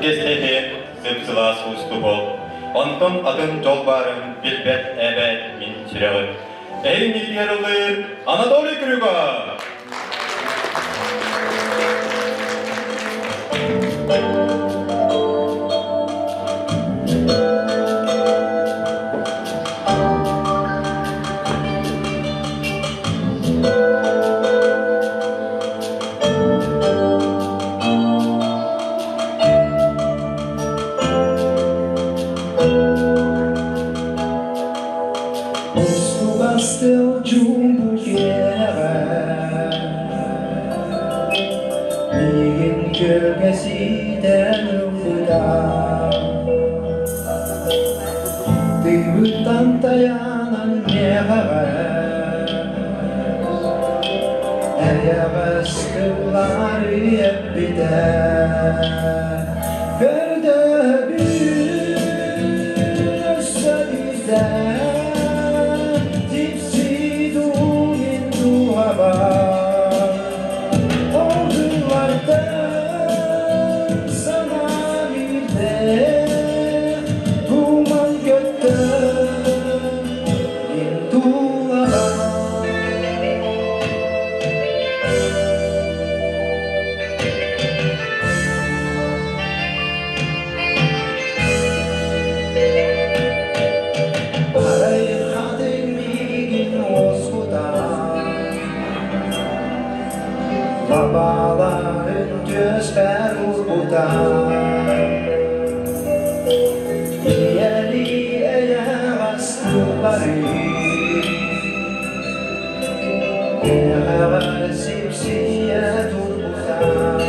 Антестехи сыпсылас уступол. Онтон атын жол барын билбет эбет мин сүрегы. Эй миллиардер Анатолий Крюга! Still jumbo Ligin gölgesiden ufukta Duygudan dayanan nefes Her yavaş kırlar hep biter Gölde bir özsedize Ordulardan sana bir de duman gökten indular. Parayı kademigin oskudan Babaların göster urbudan İyeli eğer astıkları Eğer sipsiye durbudan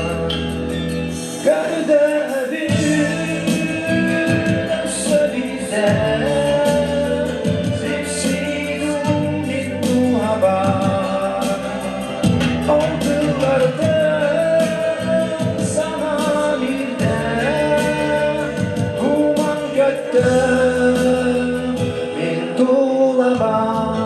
Gölde bir bize Sipsiyum bir hava sana bir de duman gökten bir dulaban.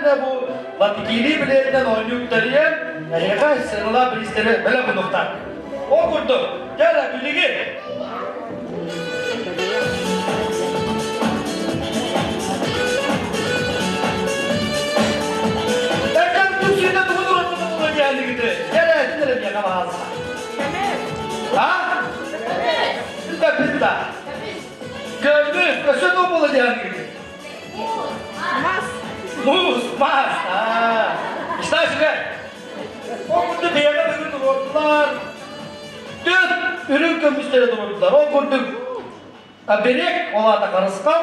Bu Vatikili bilerinden oynuyorlar ya sınırlar bilgisleri böyle bu nokta. O kurdu. Gel bilgi. Erken Türkiye'de bunu geldi gitti. Gel sinirim ya kama ağzına. Ha? Pizza. Gördün. Köşe topu geldi gitti. Muz, mas. İşte şöyle. O kurdu bir yere durdular. Dün ürün kömüşlere durdular. O kurdu. Berek olada karışkan.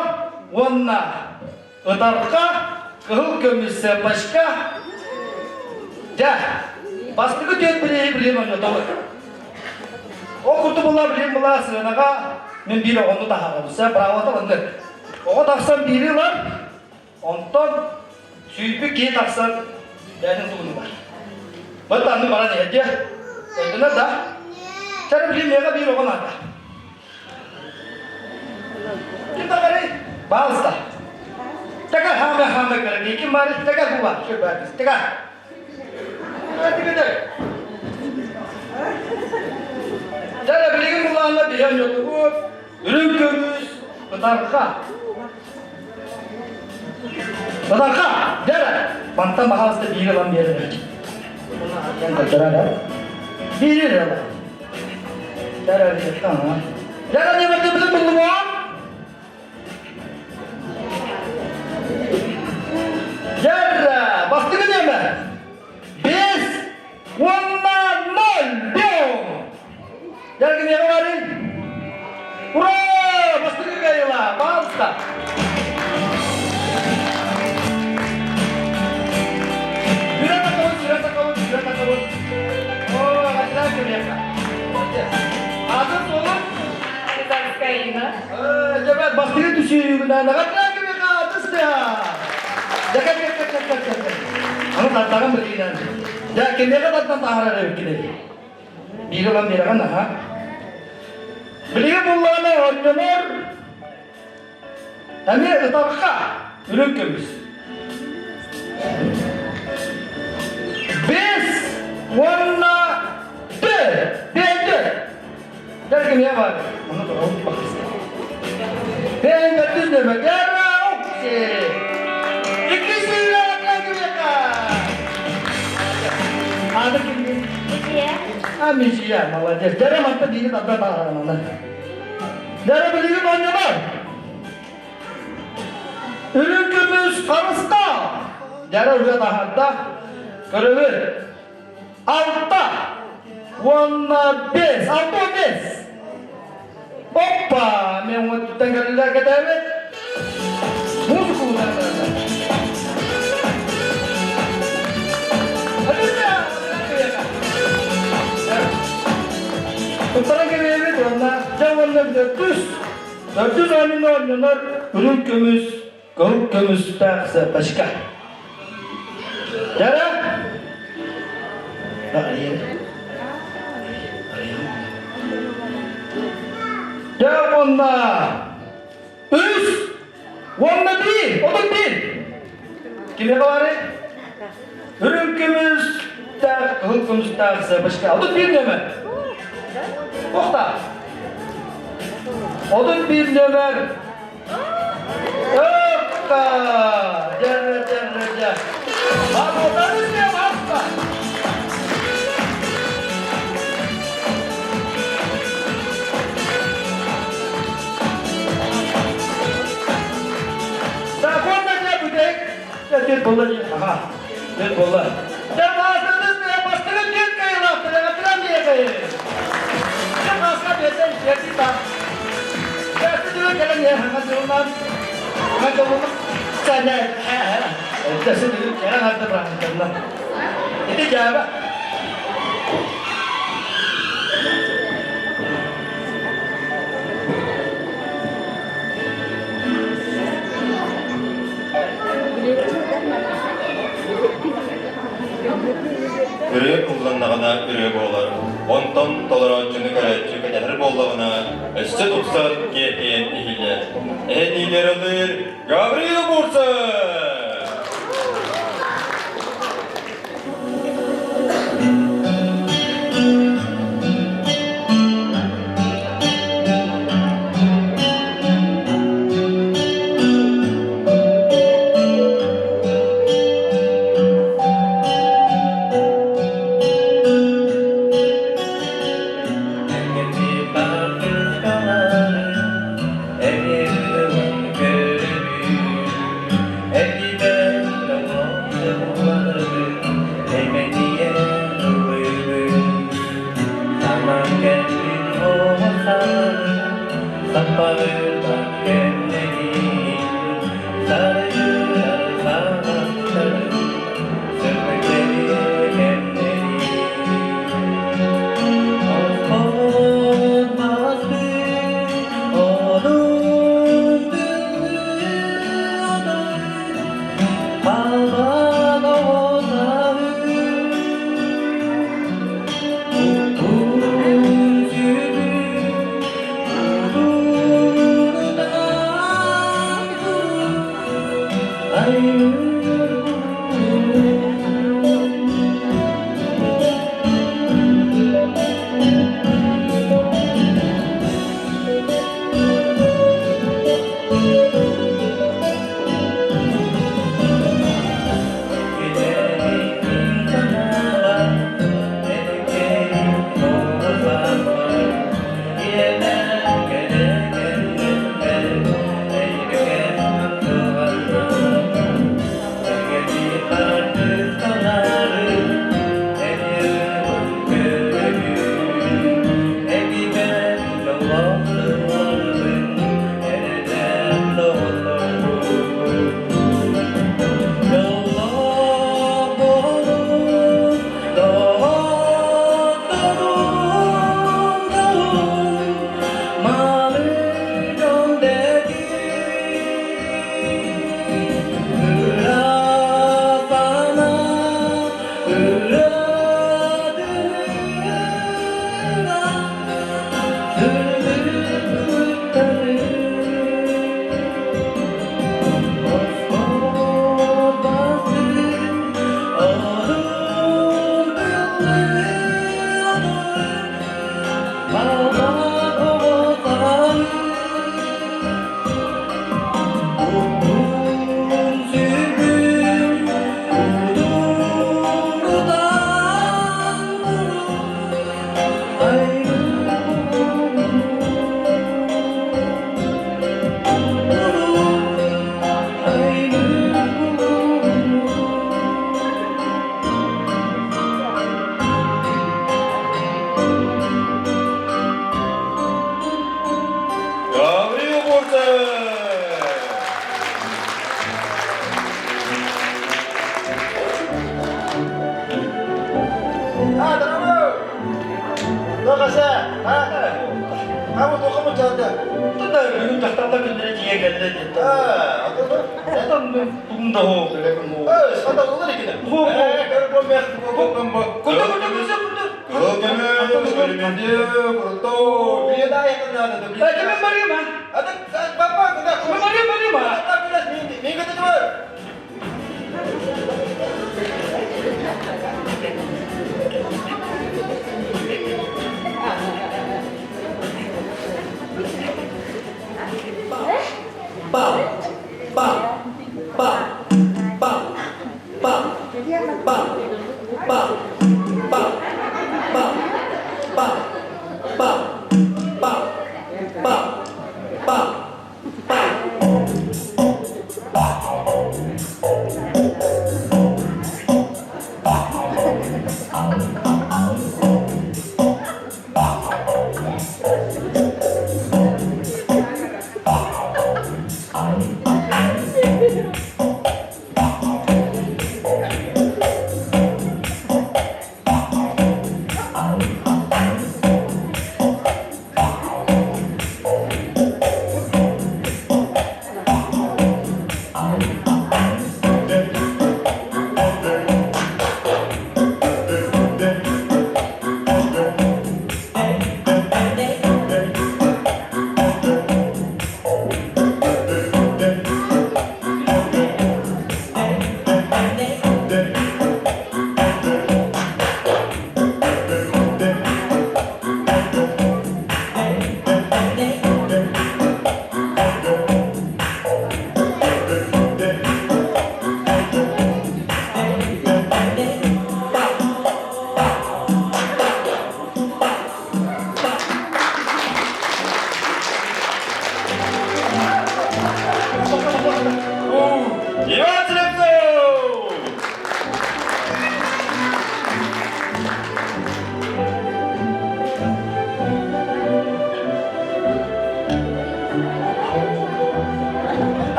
Onunla ıtarka. Kıhıl kömüşse başka. Ya. Bastıkı dön bileyim onu. O kurdu bunlar bileyim bunlar sığınağa. Ben biri onu daha olsa bravo da ondur. O taksan biri var. Ondan süyüpü ki taksan benim tuğunu var. Bu tanrı bana ne ediyor? Öldüler da. Cara bilmeye bir oğlan da. Kita kari bahas da. Tekrar hame kari. Kim var? Tekrar bu var. Şu var. Tekrar. Hadi gidelim. Cara bilgin kulağına bir yan yoktu bu. Ürün kömüş. Betarka. Betarka. Dere. Bantam bahas da bir lan bir yere. Yang kerja ada. Biri ada. Cara dia tamam. Cara dia betul-betul bertemuan. Cara, pasti kan dia mbak. Bis, warna nol, dong. Cara kini apa hari? Ura, pasti kan gaya lah, basta. Sudah tak kau. Oh, laki-laki biasa. Atas tolong. Китайская Инна. Coba baktiga düşüyor ne kadar gibi katıs ya. Jaga. Anu tantangan begini. Ya kimya kan tantangan ada begini. Biro kan biro kan nah. Beliau bullana oynuyor. Kami utarka ürün kömüş. Biz wanna de. Dari kimya var. Onu da onu bak. Ben götür demek. Yara okey. İkisi lagi mereka. Ada kimya. Amisia malah dia. Cara mantap diri tak tahu mana. Cara beli banyak mana? Ürün kömüş karısta. Cara udah tahatta. Kerewir. Alta. Warna bes. Alto bes. Opa. Memang tengah lihat kata apa? Musuhku mana? Utara kiri warna jawarna dördüz ayının oynuyorlar. Ürün kömüş, kavuk kömüş taksa başka. Cara? Jawarna üç, warna bir, o da bir. Kimya kemarin? Ürün kömüş, kavuk kömüş taksa başka. O da bir mi? Okta. Odun bir nömer. Okta. Cerre. Bak odanız ne hasta? Sakon ne budek? Jadi bola ni. Aha. Jadi bola. Jangan bahas ni pasti dia kaya lah. Terang dia kaya. Masa biasa dia kita. Biasa juga jalan ya, hangat rumah. Hangat rumah. Sana. Biasa juga jalan hangat rumah. Itu Jawa. Үрек kullanılana ürek olur. Ondan tolerançını göre çıkacak bolluğuna üstü tutsan getiyen ihiler. Ehliler alır, Gabriel Bursa! Ah, terlalu. Lo kasih. Ah, kamu tuh kamu jatuh. Itu dah minum daftar kendara jia ganda gitu. Ah, aku tuh. Itu tunggu dah boleh kamu. Sekarang udah dikit. Oh, kalau gua biar gua gua. Kuda kuda kuda kuda. Kalau kami Kuruto, dia dah yang kenal ada. Jangan beri mah. Ada bapak kita. Beri mah. Tapi dah minggu itu tuh.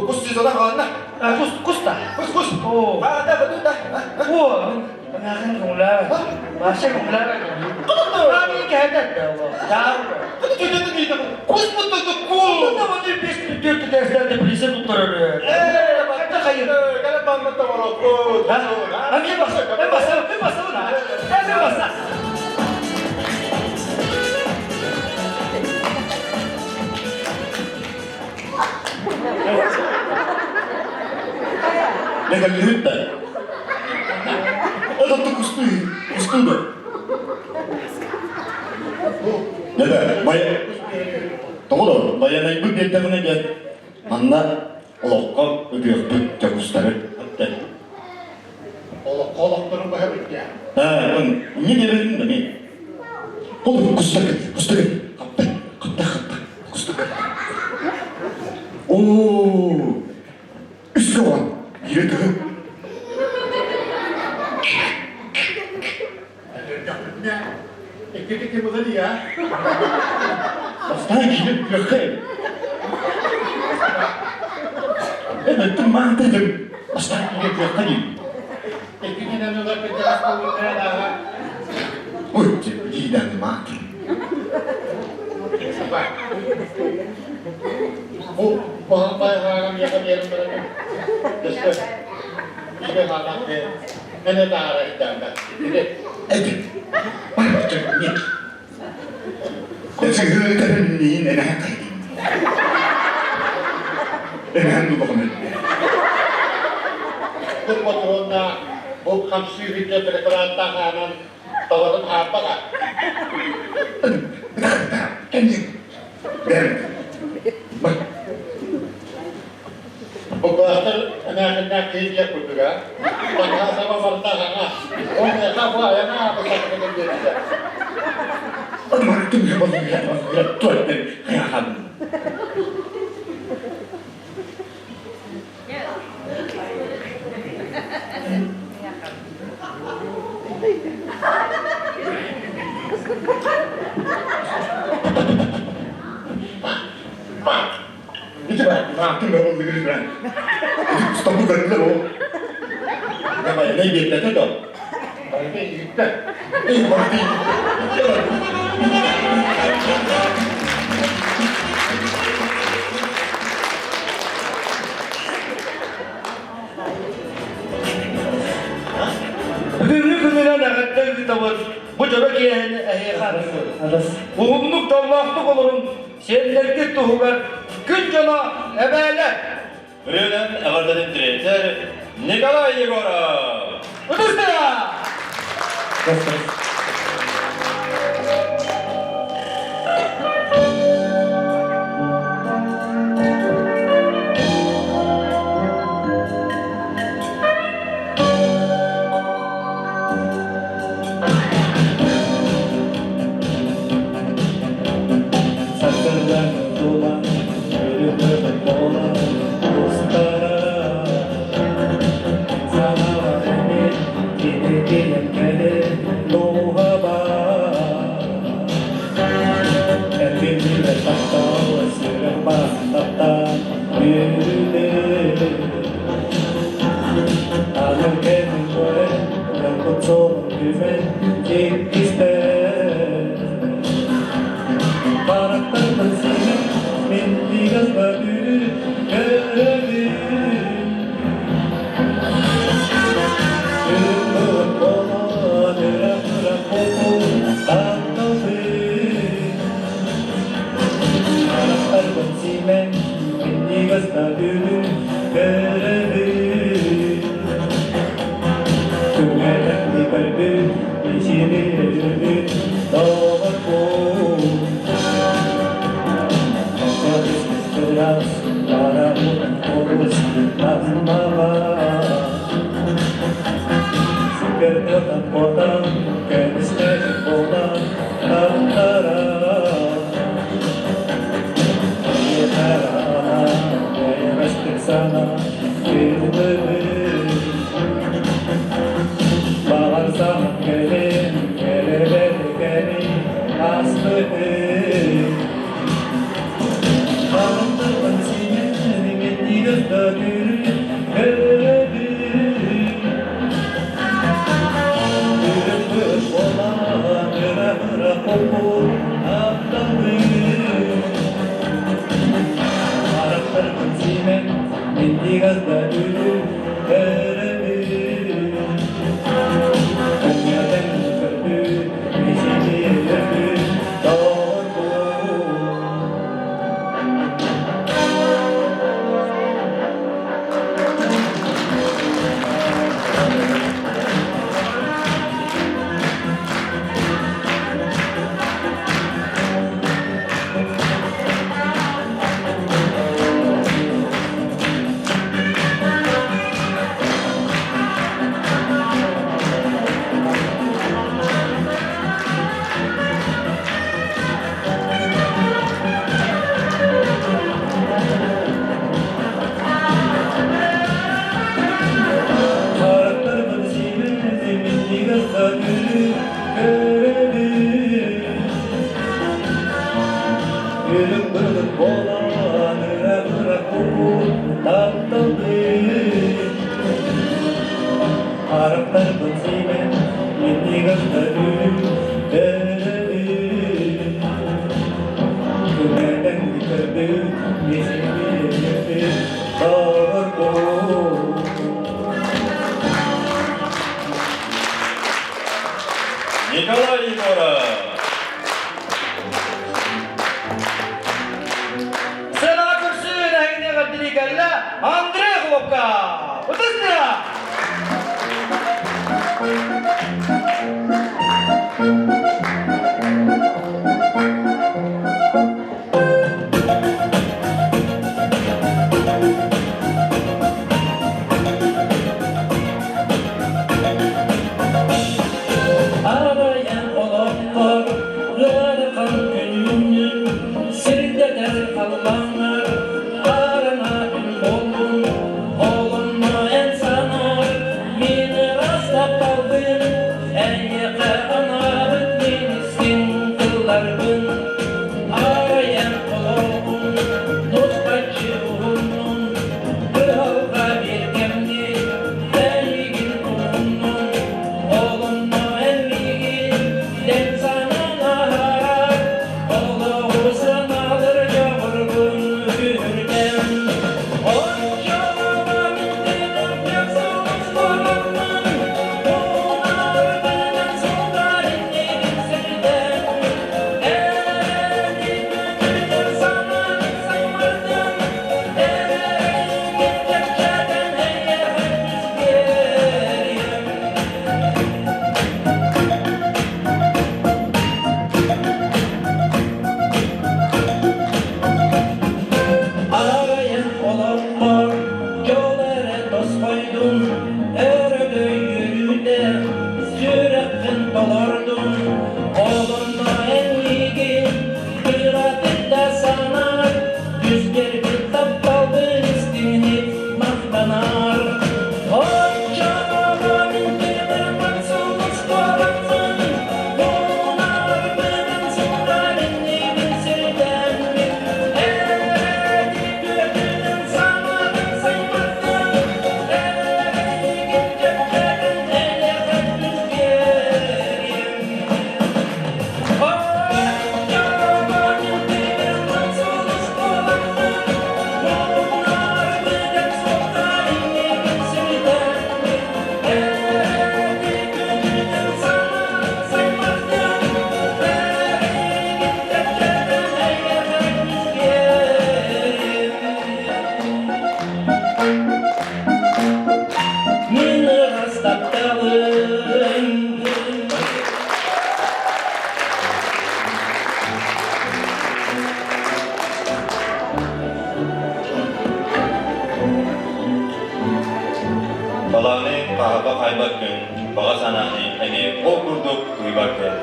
Kus di sana kawan lah. Kusta. Kus. Oh. Ada betul dah. Wah, pengakan kumula. Bahasa kumula. Kami kaya dah. Jauh. Itu jadi gitu. Kus betul tuh kus. Kita mesti dia tidak ada polisi tutor. Kata kayu. Kalau bang betul walaupun. Kami bahasa lah. Kami bahasa. Dengan lihat. Ada tuh kus tuh. Nada, baik. Tunggu dong, bayan ibu dia tangan aja. Mana lokal lebih jago sekali. Kolok terus bahaya ya. Nah, ini dia ini. Oh, kustak. Kata. Kustak. Oh, iskawan. Gila tuh. Ikut tadi ya. Pasti gila keren. Itu mantap tuh. Pasti gila tadi. Ikutnya dan juga penjelas kulitnya dah. Oh, gila mati. Apa? Oh, apa yang kami mereka? Just ini halaknya. Ini darah jangan. Ini. Mana cermin? Dan segera ini enak. Enak tuh pokoknya. Kebetulan na bukan siriknya berkelantangan. Tawaran apa kak? Kencing. Dan Bukan anak-anak dia pun juga. Bangsa sama bertahan. Oh, ya apa ya na apa yang kita dia. orang itu bisa melihat Tuhan dari kayak itu Pak, makin baru begini Bang. Itu stop bukan dulu. Kenapa ya? Ini biar dong. Harika gitti. Ey Martin. Бүгінгі күнінен әғаттар күтабыр. Бұ жора кейені әйе қарысы. Ұғымдық талмақты қолырын сендерге тұғығар күн жана әбәлі. Үрелен ағардадың директор Николай Егоров. Ұтыстыра! Николай Егоров. Сенатörсün әйнеға директоры Андрей Хлопка. Ұтыстыра! Olmayan sana, beni rastla kaldı. bakın, bağa sanani, eni okurduk duybakın.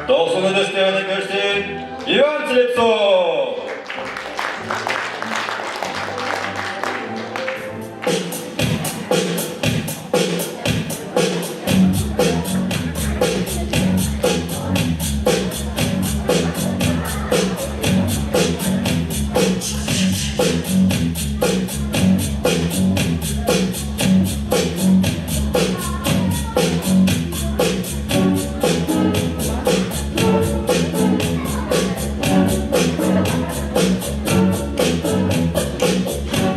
Doğsunu desteğini görsün, İvan Slepsov!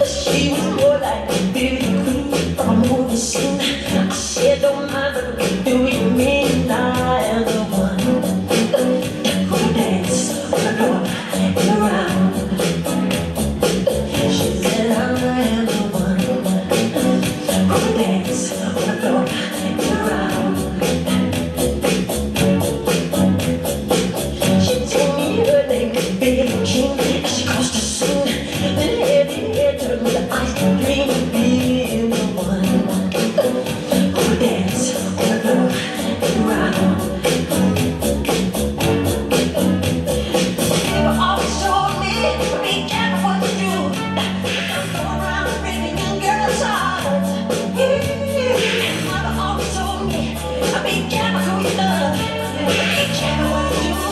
She was more like a beauty queen from a movie scene. I said, don't mind, but do you mean I am the one who dance on the floor and around? She said, I am the one who dance on the floor and around. She told me her name was Billie Jean, and she crossed the scene. Then heavy hair turned with the ice cream, being the one who dance on the floor and around. They were always told me, be careful what you do. Go around breaking young girls' hearts. Mother always told me, be careful who you love. Be careful what you do.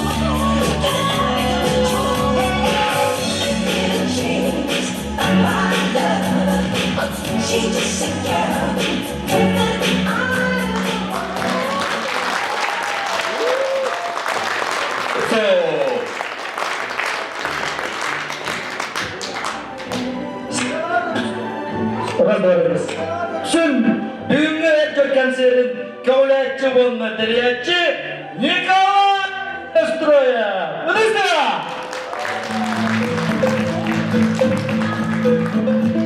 She's just a girl. So, Razborimiz. Shun bugungi aytgan konsertim Kovlaychi bo'lma deryapchi Nikolay Stroya. Bilesizmi? Thank you.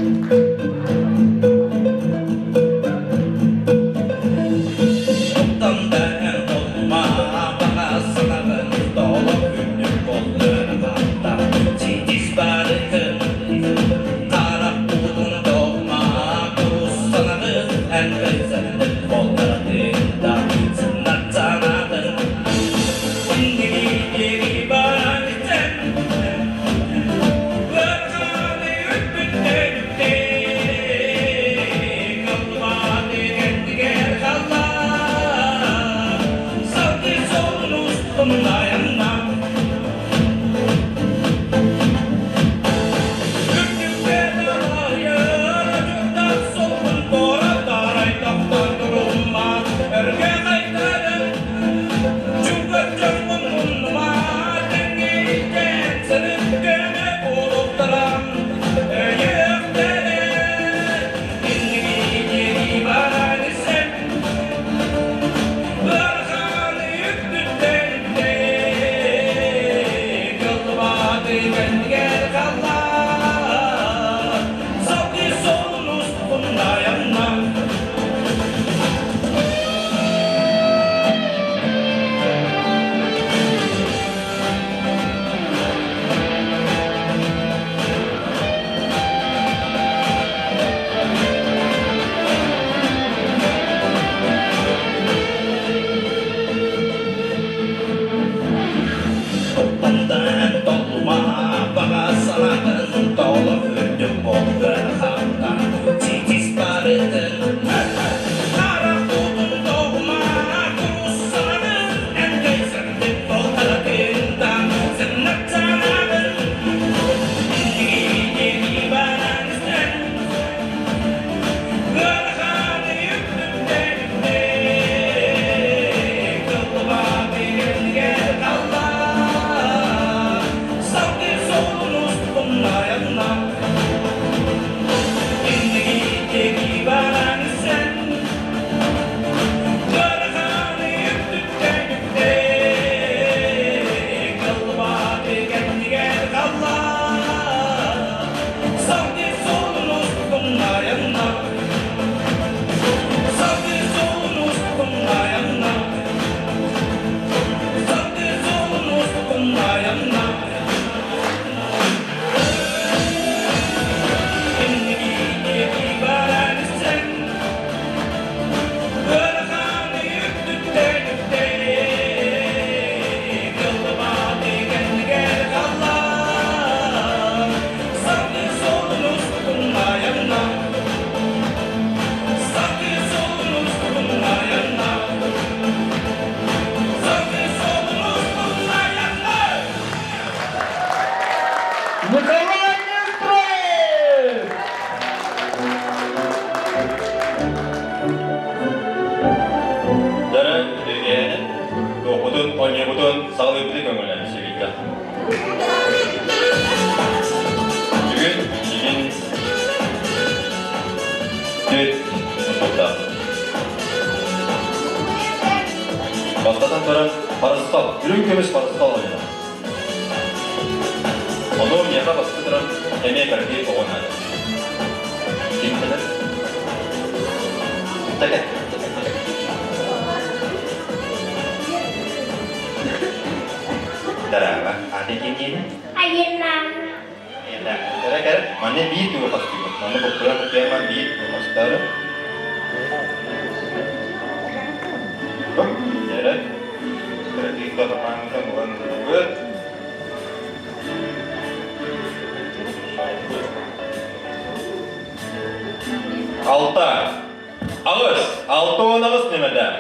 Dara düğenin dokudun, oynayabudun, sağlayıbıdı göngülen sevgili. Bugün bugün düt burada. Bastadan sonra parasal, ürün kömüş parasal oynar. Onu yaka bastı duran emeğe karşı oynar. Kim bilir? Takit. Darah, ada kini. Ayunan. Enak. Kira-kira mana beat tu pasti. Mana popular mana beat tu master. Oh, jadi. Berarti kita memang bukan buat. Alta. Ağız. Alta olan ağız ne meden?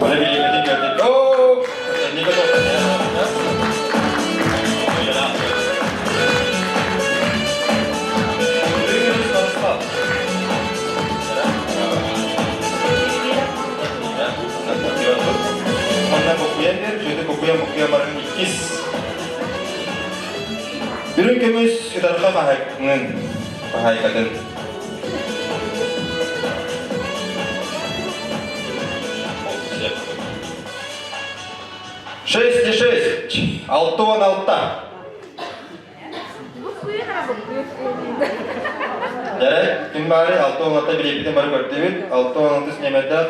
Boleh pilih gördük. Oh, ini betul. Ya, ya. Ini harus Mana kokuyan der, jadi kokuyan barang ikis. Birun kemis kita rekam pahai kaden. Шесть и шесть. Алтон алта. Jadi, kembali алтон алта билетini baru gördük. Алтон altı nemede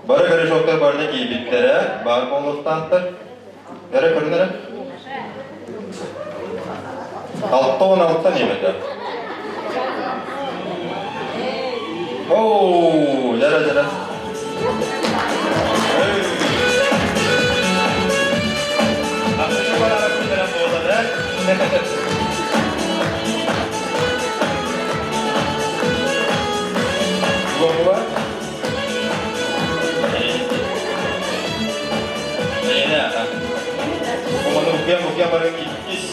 barı karışıklar barda giybitlere bar bolluktandır. Nere görünür? Алтон alta nemede. Oo, jara. Gua. Ini apa? Bukian barang ikis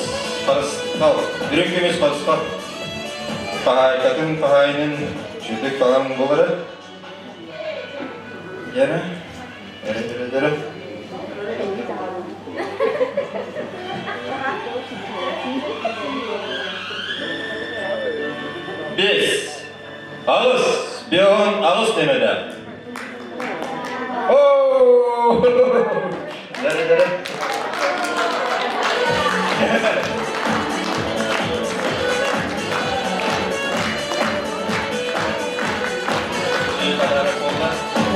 paras kau. Direng kemis paras kau. Pahainin südük falan bolara. Yana. Jara. Biz. Ağız. Bir on ağız demede. Oh! Jara.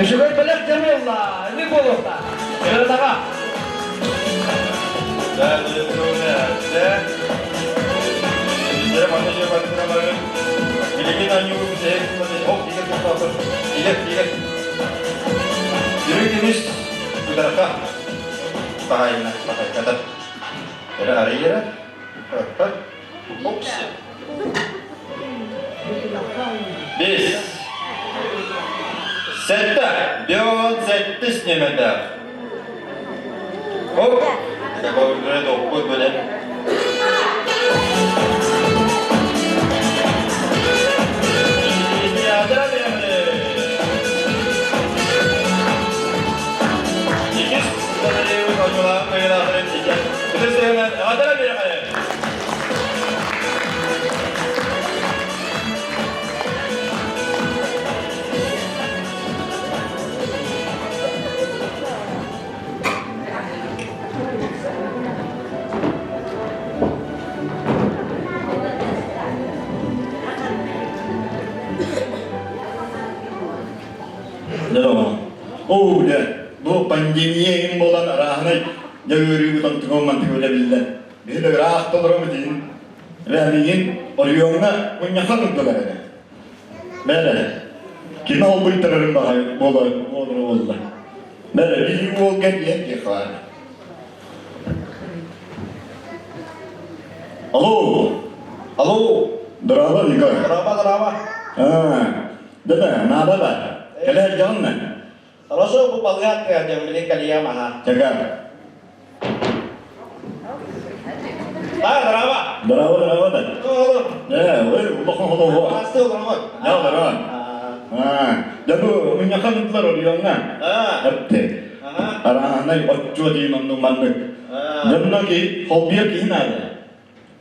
Şöyle belek demiyorlar. Ne bolukta? Şöyle taka. Bizlere mana şey bakımına bakın. Bilgin anyu şey, hop tiga kapatır. Tiga. Yürüdünüz bu tarafa. Pahay kata. Ada araya. Ops. Biz. Sette. Bion settis nemede. Hop. Kalau udah dokut boleh. Ini ada yang ikis dari orang kaya orang tiga. Itu saya ada yang kaya. Oh ya, bu panjangnya bolan arahnya jauh utang tengok mantik udah bilang. Bisa arah tuh orang macam Ralingin oriyongna punya kan untuk ada. Mana? Kita mau beri terang bahaya bola. Mana? Ini mau ganti ya kawan. Halo. Berapa nih kau? Berapa? Dah, nada lah. Kalian jangan. Kalau so pupalihat ka yang beli kalian mah. Jaga. Berapa? Berapa dah? Oh. Ya, weh, bukan hodoh. Pasti berapa? Ya, berapa? Ya bu münyakanıtlar oluyorlar. Ha. Hepte. Aha. Arahanay otçu diyin onun manlık. Ha. Yanına ki hobiye ki hinayla.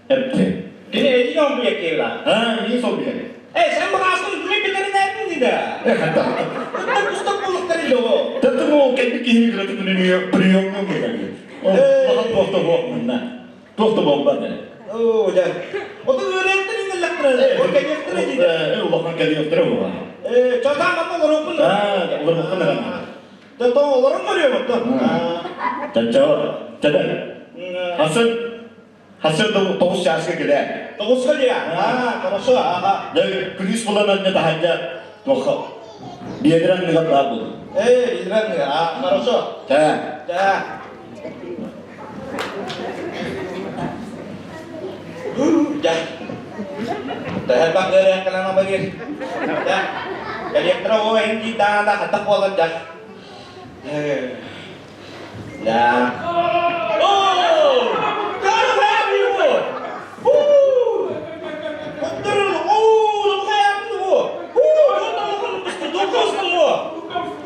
Hepte. Ini ediyor bu yakıyla. Ha, iyi soruyor. Sen bu aslında bunu bitirin erdin dedi. Hatta. Kıtta kustak bulukları da o. Tentu mau kayak begini kalau tu dunia priong tu kan. Oh, mahal waktu mana? Waktu bomba ni. Oo, jan. O da öğretmenin de lakları. O kayıktır dedi. Waktu kali yang terus. Çota mata olur mu? Ah, olur mu kan? Çota olur mu diyor mu? Caca, caca. Hasil tu tahu siapa kita. Bagus kali ya. Ha, хорошо. Aha. Jadi krisis bulanannya dah aja. Tuh, dia dengan dengan babu. İlren ya. Ha, хорошо. Cah. Ya. Ya. Dahil bang gaya ka lang mabagir. Ya. Kaya trawo hindi dada katapulan ya. Ya. Oh! Kano kaya mo? Kontrol. Oh, ano kaya mo? Dukos na mo.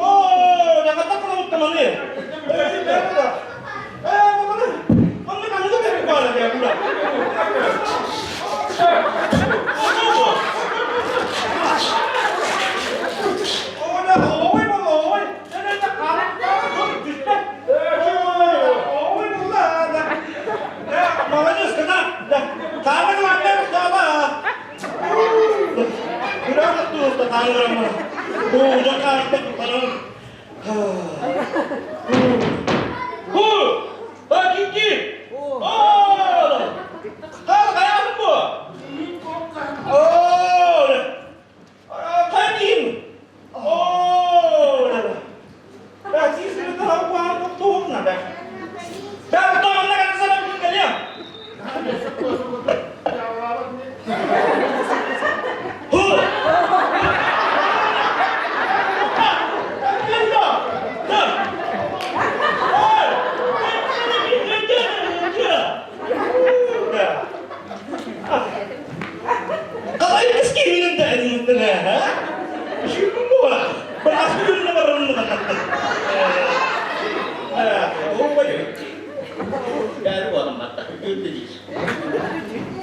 Oh, nakatakot ka man eh. Meron ka. Ano ka na? Ano ka na kaya pula? Oh, na, oy mo, oy. Ano na karat ka? Oy mo na. Mamanis ka na. Tama na lang meron ka ba? Grabe to, tatalo lang mo. Oh, nakarat ka parang. Kiki! Oh! Kaya mo? Oh! Kanin! Oh! Sisirit na ako ang tuktok na. Pero tama na ka sa labing kanya. Kalay miskinin ang dahil mo na, ha? Sino mo, ha? Barakas mo yun na marunong na. Oo ba yun? Gano'n ko ang mata.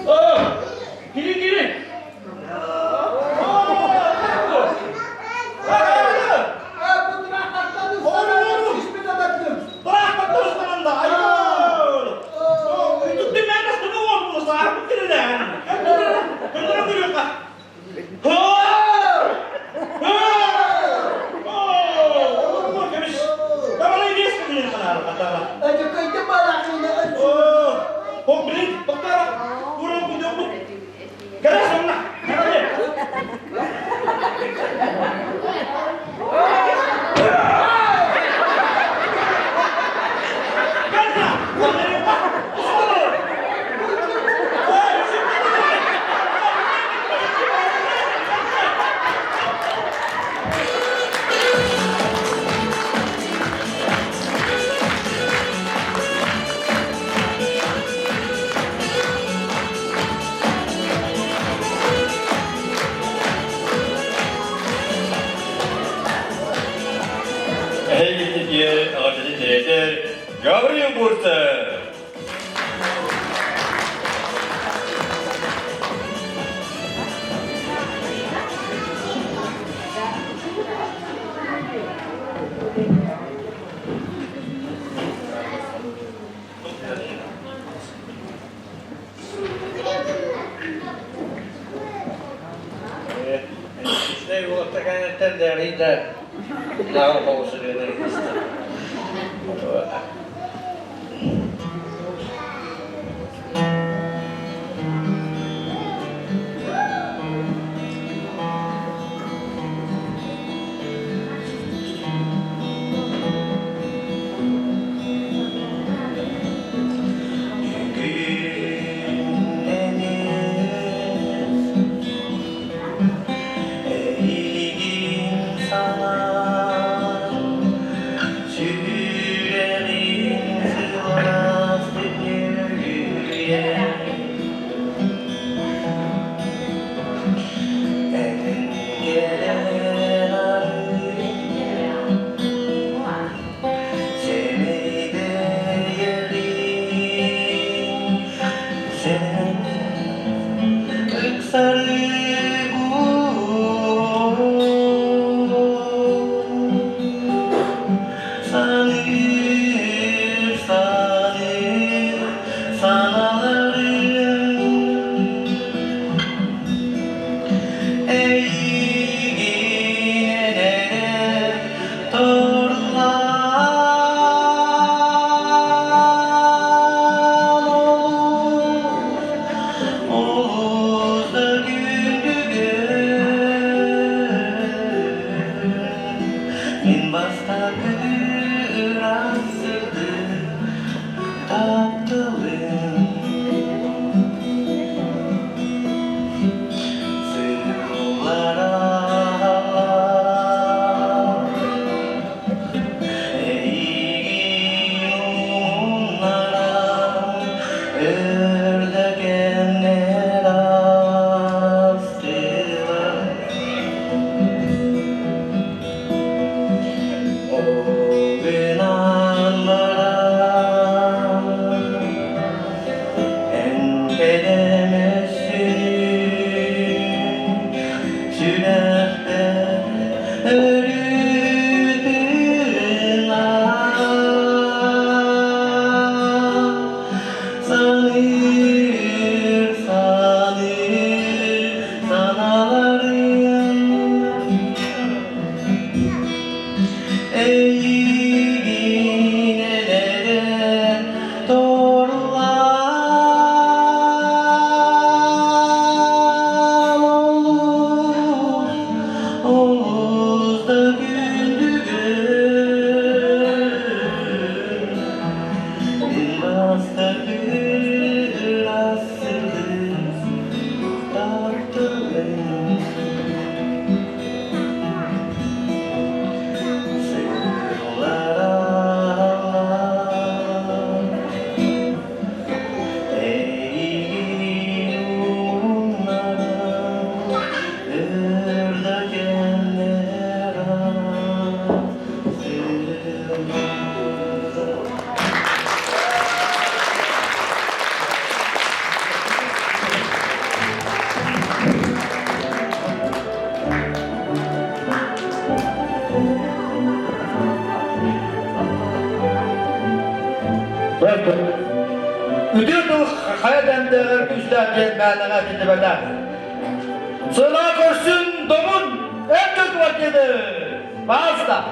Oh! Gini! Gabriel Bursa. İşte bu ortakanetler derinde lağım oluşuyor. Tu Üdürdül hayadandığır güçler gelmeyene gidibeder. Sıla koşsun domun en çok vakidi. Bazda.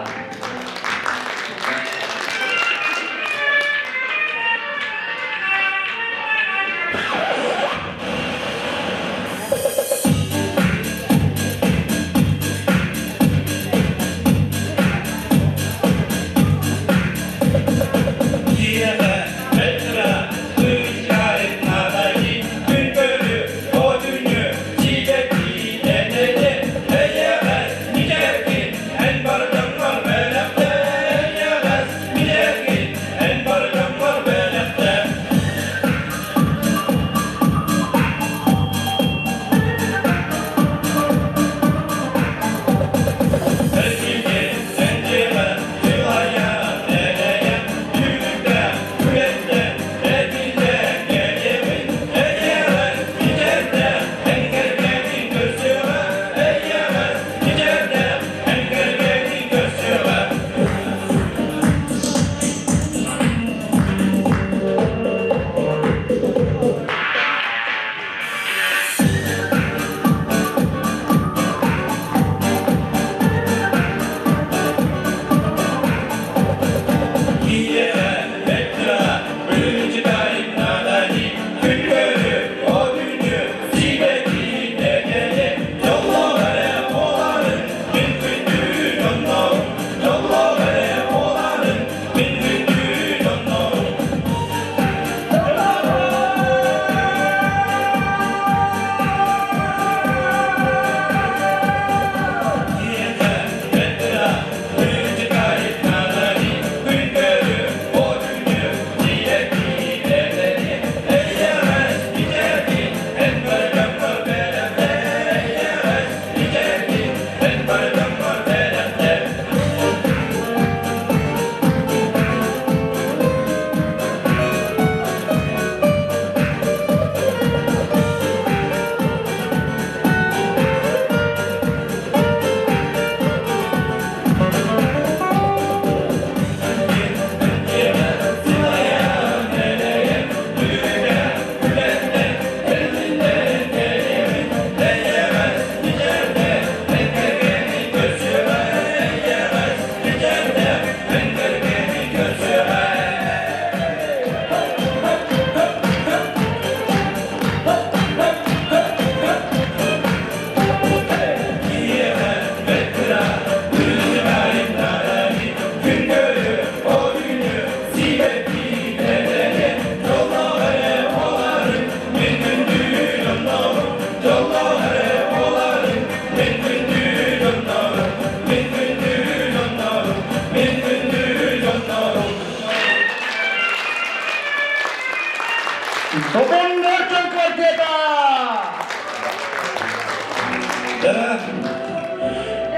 Domun en çok vakidi.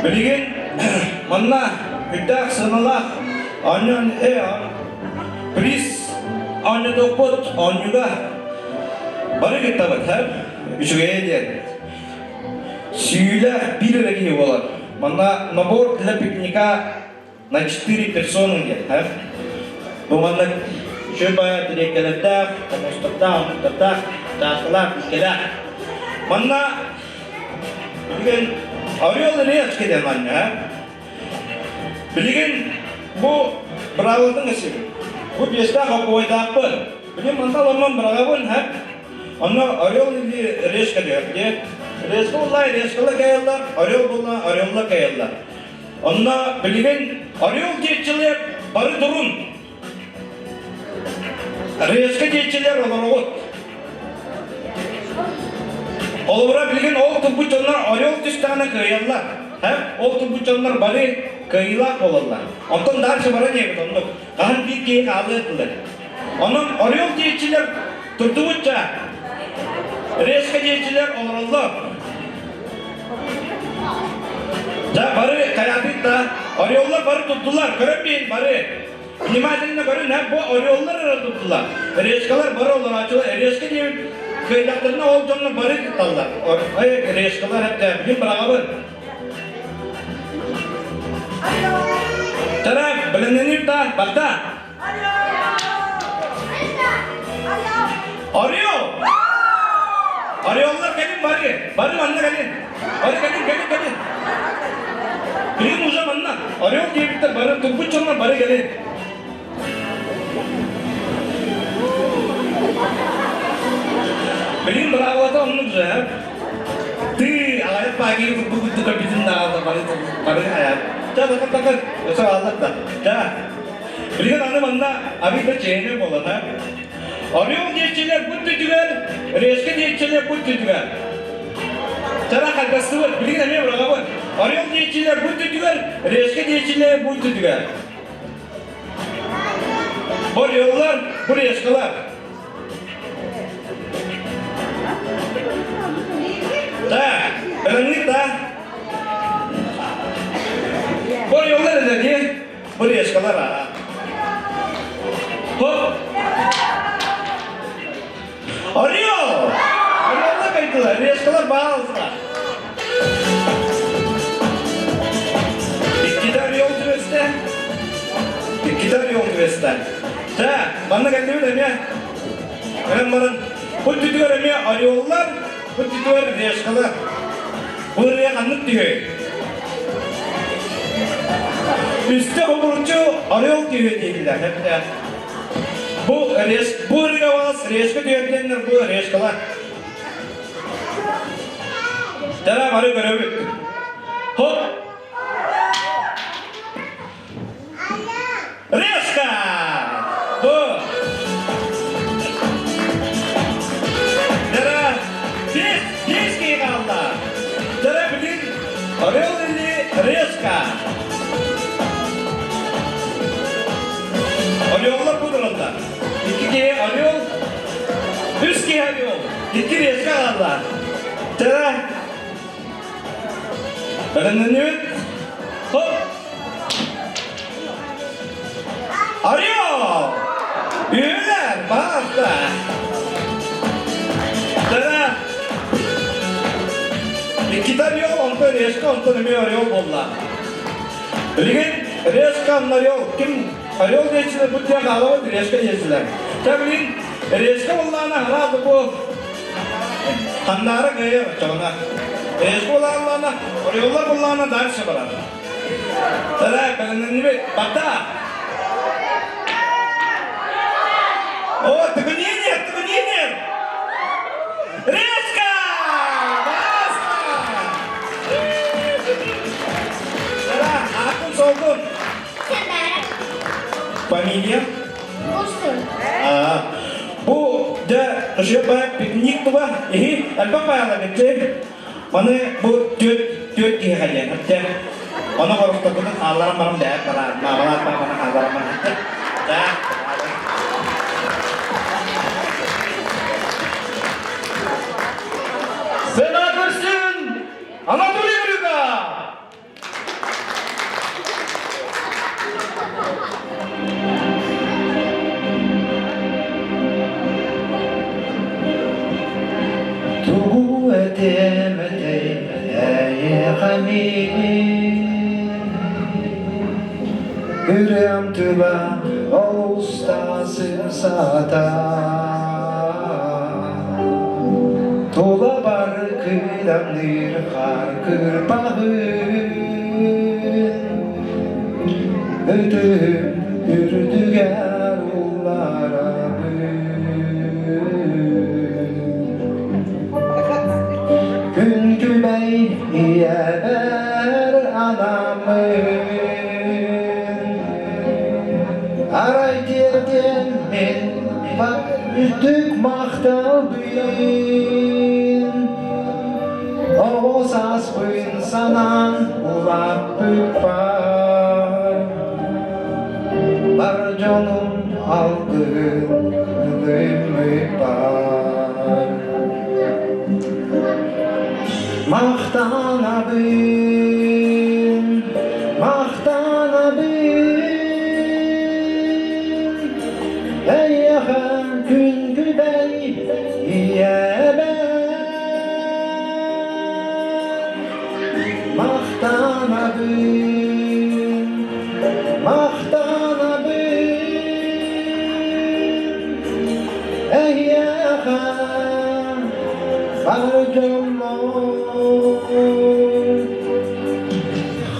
Bilgin manna hüddak sınalak anyon Pris anyo dokpot anyuga barı gitabat hep üçüge diye Сюля пирогие было. Мана набор для пикника на 4 персоны. Буманна шөбая директорлар, тамостардан, ташлар, кела. Манна билген орел рейс кеден манна. Билген бу бравылдың isi. Бу беста хакойдакпы. Билген манна ламан бравын ха. Анна орел рейс кеден. Reskollar, reskola kayarlar, arıyor bunlar, arıyorlar kayarlar. Onunla bilgin arıyor geçiler, barı durun. Reska geçiler olur oğut. Olura bilgin ol tıbbuçanlar arıyor tüstane kayarlar. Hem ol tıbbuçanlar barı kayılak olurlar. Ondan darşı bara ne bitonluk. Kahan bir keyik adı ettiler. Onun arıyor geçiler turtuğutça. Reska geçiler olurlar. Ya barı kayafet da arıyorlar barı tuttular. Görmeyin barı. Nimadilinde görün hep bu arıyorlar arası tuttular. Reskalar barı olur açılar. Reska diye kıyılatlarına olduğunu barı tuttular. Reskalar hep de bilim bırakabın. Belenlenir da, bak da. Arıyor. Arıyorlar gelin bari. Bari anne gelin. Bari gelin. Bilin uzam anne. Arıyor diye bitti. Bari topuk çalma bari gelin. Bilin bravo da onu güzel. Di ayat pagi itu kebisin dah bari ayat. Coba bakın. Yoksa Allah da. Coba. Bilin anne bana abi de çeyne bolana. Arıyor diyetçiler bu tütüler, reske diyetçiler bu tütüler. Çara kalbası var, bilin ne var abi? Arıyor diyetçiler bu tütüler, reske diyetçiler bu tütüler. Bu yollar, bu reskalar. Da, önemli da. Bu yollar ne diye? Bu reskalar ha. Hop. Arıyor! Arıyorlar kayıtlılar, reskalar bağlılar. İktidar yol düveste. İktidar yol düveste. Ta, bana geldi mi ya? Benim bu tütüver mi arıyorlar, bu tütüver reskalar. Buraya kanlık diyor. Üstte oburcu arıyor diyor dediler hep de. Bu ırgavaz, reşke diyenler bu reşkalar. Dara varı görevi. Hop. Reşka. Bu. Dara diz ki kaldı. Dara bilin. Arıyor dedi reşka. Arıyorlar bu durumda. İki kere arıyor, üç kere arıyor. İki reşka kaldı. Tera. Belenleniyor. Hop. Arıyor. Üyeler, basta. Tera. İki arıyor, ondan reşka, ondan arıyor bolla. Bilgin, reşka arıyor. Kim? Arıyor geçtiler, bu diye kalabalık reşka geçtiler. Tabii reşka olanlar herhalde bu kandara gaya çoğuna. Reşka olanlar arıyorlar olanlar derse var. Tabii ben ne batta. O tıkınıyor. Reşka! Basta! Tabii akın soğukun. Familia? Bu da siapa piknik tu bah? Apa apa lagi? Mana bu tut kaya kaya. Mana kalau kita pun alarm malam dah, malam apa mana alarm mana? Dah. Senatörsün Anadolu Yürüga. Tu edemedi ey Hamid. Gürem tüba ustasın sata. Tola bar kıylanır kar kırpağın. Ödüm yürüdüger ullara gün gübey yer anamın aray derdim men bak üstük maktal bin oğuz asbın sanan ulak büyükbar bar canım aldın ümit var Mahtana bin ey yakan gün gübey yebe Mahtana bin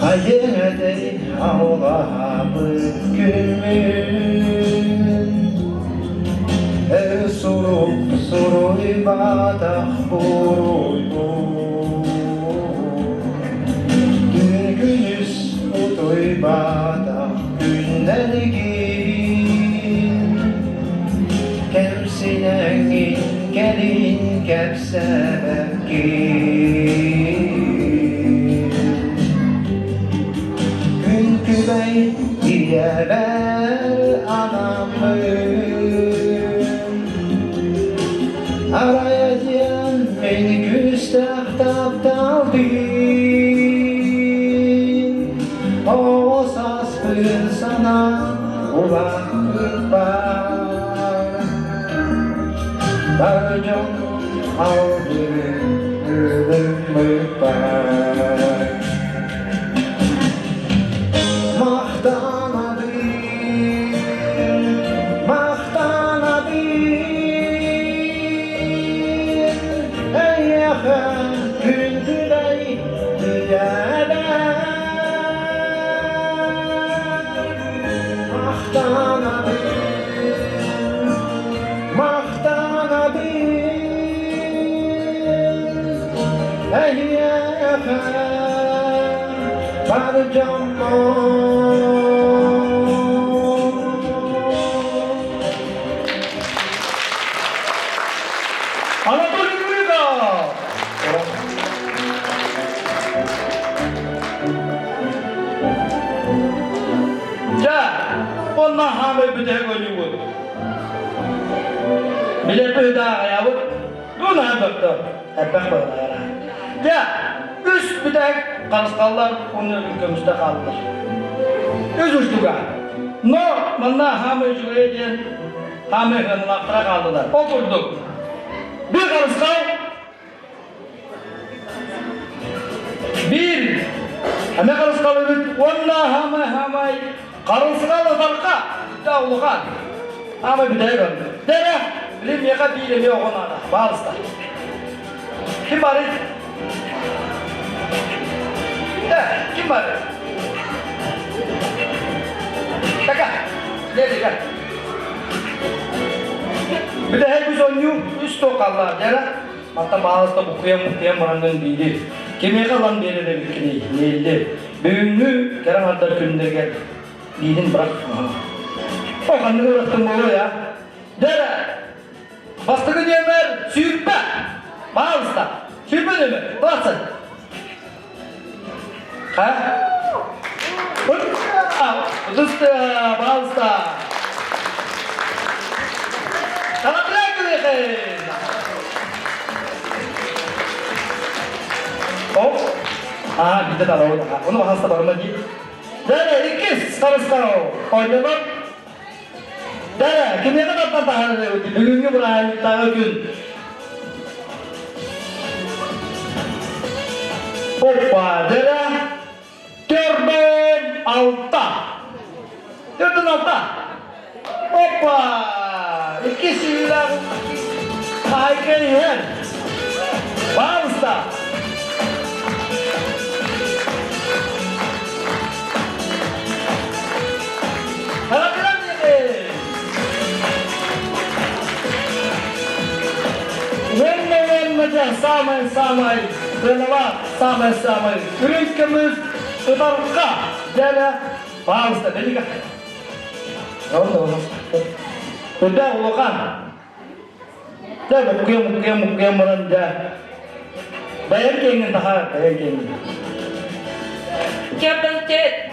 Hayede ağlamı gülmün Soruy badak buruydu Dün gündüz uduy badak günlergin Kemsinenin gelin kepsemekin Gün kübey diye ver anamın Arayacağım beni küstah taptaldın O saskın sana kulaklık var Darıcam aldırın ölümlük var Ey yakın gün güney Anadolu Gülüga. Ja, ondan hamle bir de gönlü Millet bir daha ayağım. Bunu hem doktor. Hep bak bana. Ja, üst bir de kalskallar onun ülkemizde kaldılar. Üz uçtuğa. No, bana hamle şuraya diyen hamle hanımaklara kaldılar. Oturduk. Bir kalskal. Bir. Hemen kalskal ödül. Valla hamay. Kalskal farka. Dağlığa. Ama bir de gördüm. Dere. Bilim yaka bilim yok onlara. Bağlısta. Kim var? Kim var? Taka. Gel. Bir de her bir oynuyor, üst okallar dere. Hatta bağlısta bukuyan buranın biri. Kime kalan biri de bikini, neydi? Büyünü, gelen hatta günler gel. Bilin bırak. O kanını uğraştım bunu ya. Dere. Bastıkı diyemer, sürpe. Bağlısta. Sürpe değil mi? Bıraksın. Ha? Udustu bağlısta. Sana bırak kılıkın. Hop. Bir de daha oldu. Onu hasta barıma değil. Dere ikiz sarıskaro. Oynayalım. Dere kimye kadar tahtahane ödü. Bugünkü buraya daha gün. Hoppa dere. Dördün altta. Hoppa. İkisiyle harika yer. Var usta. Harapıran yedi. Vermece samay. Renava samay. Ürünkümüz ıdarka. Dele. Var usta. Delika. Oldu. Udah ulokan. Saya bukuyang merenda. Bayar kengin tahar, bayar kengin. Captain Jet.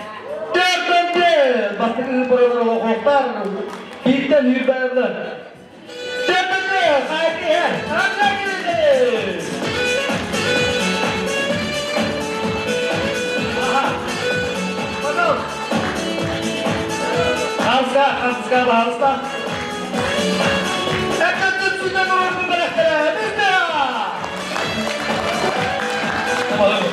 Pasti ke beberapa hotel. Kita hibarlah. Captain Jet, kayak apa gini? Betul. Halsta. Sudah menurut mereka, bisa. Malu.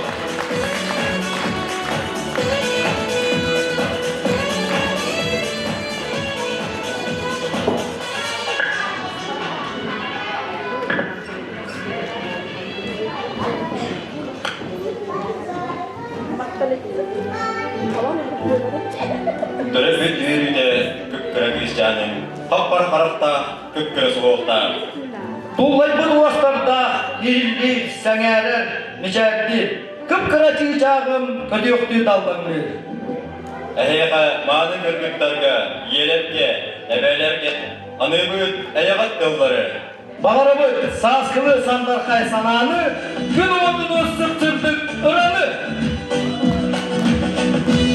Dörebe düğürüde kükküre kızcanım. Happara karakta kükküre soğukta. Тулай бұл уастарда елді, сәңәрір, мүжәрді, күп-күрәті жағым, көдеуқті далбаңды. Әйеға маны көргіттарға, елерге, әбәлерге, аны бұйт әйеғат дылдары. Бағарабы сасқылы сандарқай сананы, күн оның өстіп түрдік ұраны. Thank you.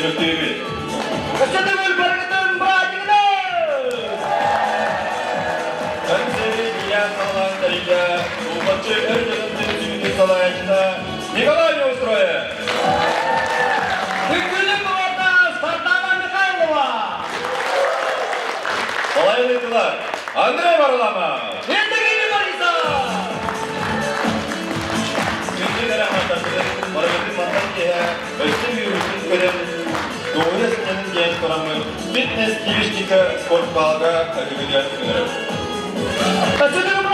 Sürüktüğümüz. Kesenegül barıgıtın bacıgınız. Öncelik yiyen salanlarıyla Sulbatçı Ercan'ın tümünün salayacında Nikolay Yostroye. Hükümlü orada Sardana Mikhailova. Salaylıklar Andrei Varlama. Yendegini Marisa. Çünkü veren mantasının Maragöz'ün mantasıya Öztüm yürüsün kölen Doğru Eske'nin diyen kuramı Fitness Kiviştika Sport Balga Akıgılar Sınırı. Kesenegül